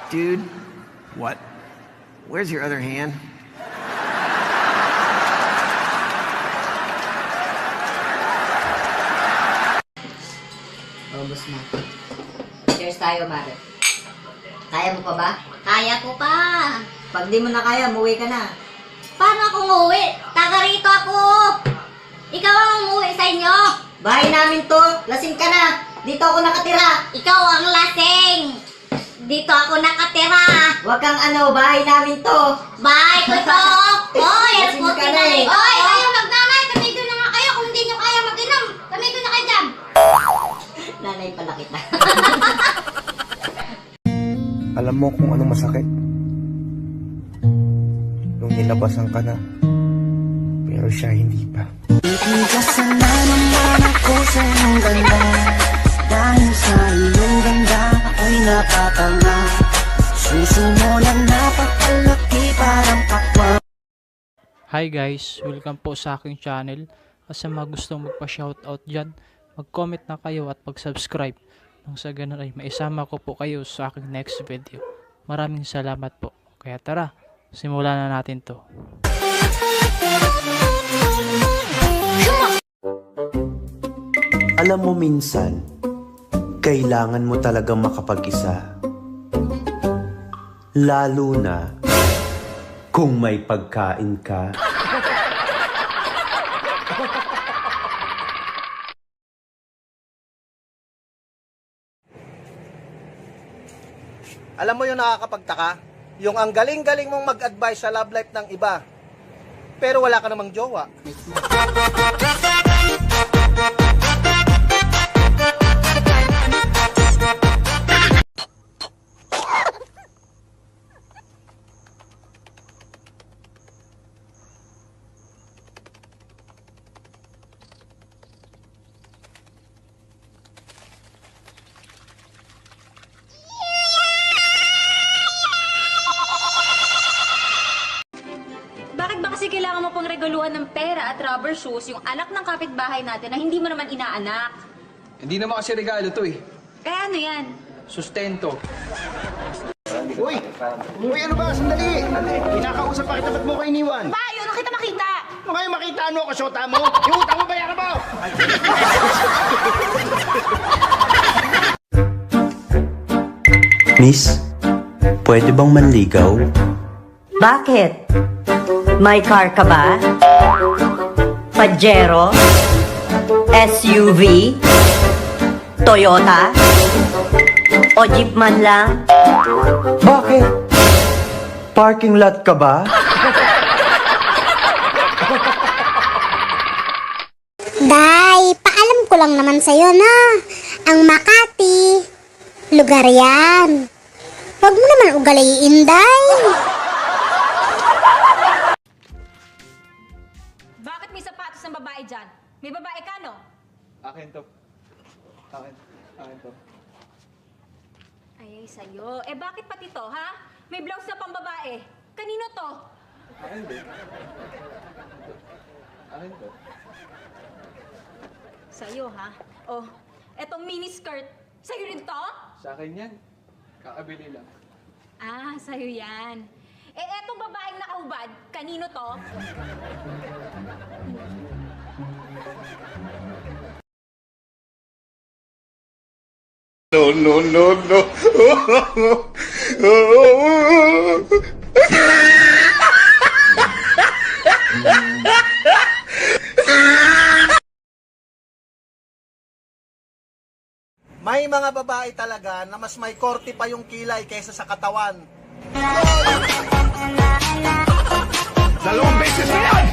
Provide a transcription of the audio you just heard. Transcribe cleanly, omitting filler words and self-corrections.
Dude, what? Where's your other hand? Ubus na. Cheers tayo, Mare. Kaya mo pa ba? Kaya ko pa. Pag di mo na kaya, umuwi ka na. Paano ako umuwi? Taga rito ako. Ikaw ang umuwi sa inyo. Bahay namin to. Lasing ka na. Dito ako nakatira. Ikaw ang lasing. Dito ako nakatira. Huwag kang bahay namin to. Bye ko to. Oy, ang Lasing puti ka na na eh. rin. Oy, kayo magnanay. Kamigo na nga kayo. Kung hindi nyo kaya mag-inom, kamigo na kayo dyan. Nanay pala kita. Alam mo kung anong masakit? Nung nilabasan ka na, pero siya hindi pa. Itigasan na naman ang puso ng ganda. Dahil sa iyong ganda ako'y napatanga. Susumulan napakalaki parang pakwa. Hi guys, welcome po sa aking channel. Sa mga gustong magpa-shoutout dyan, mag-comment na kayo at mag-subscribe. Nang sa ganun ay maisama ko po kayo sa aking next video. Maraming salamat po. Kaya tara, simulan na natin to. Alam mo minsan, kailangan mo talagang makapag-isa. Lalo na kung may pagkain ka. Alam mo yung nakakapagtaka? Yung ang galing-galing mong mag-advise sa love life ng iba, pero wala ka namang jowa. Bakit ba kasi kailangan mo pang regaluhan ng pera at rubber shoes yung anak ng kapitbahay natin na hindi mo naman inaanak? Hindi naman kasi regalo to eh. Kaya ano yan? Sustento. Uy! Uy, ano ba? Sandali! Kinakausap pa kita, ba't mo ko iniwan? Ba, yun ang kita makita! Ano kayo makita? Ano ako, syota mo? Yung utang mo, bayaran mo! Miss, pwede bang manligaw? Bakit? May car ka ba? Pajero? SUV? Toyota? O jeep man lang? Bakit? Parking lot ka ba? Day, paalam ko lang naman sa'yo na. Ang Makati, lugar yan. Huwag mo naman ugaliin, Day. Bakit may sapatos ng babae dyan? May babae ka, no? Akin to. Akin to. Ay, sa'yo. Eh, bakit pati to, ha? May blouse na pang babae. Kanino to? Akin din. Akin to. Sa'yo, ha? Oh, etong mini skirt. Sa'yo rin to? Sa akin yan. Kakabili lang. Ah, sa'yo yan. Eh, etong babaeng nakahubad, kanino to? May mga babae talaga na mas may korte pa yung kilay kaysa sa katawan. Dalawang beses na yan!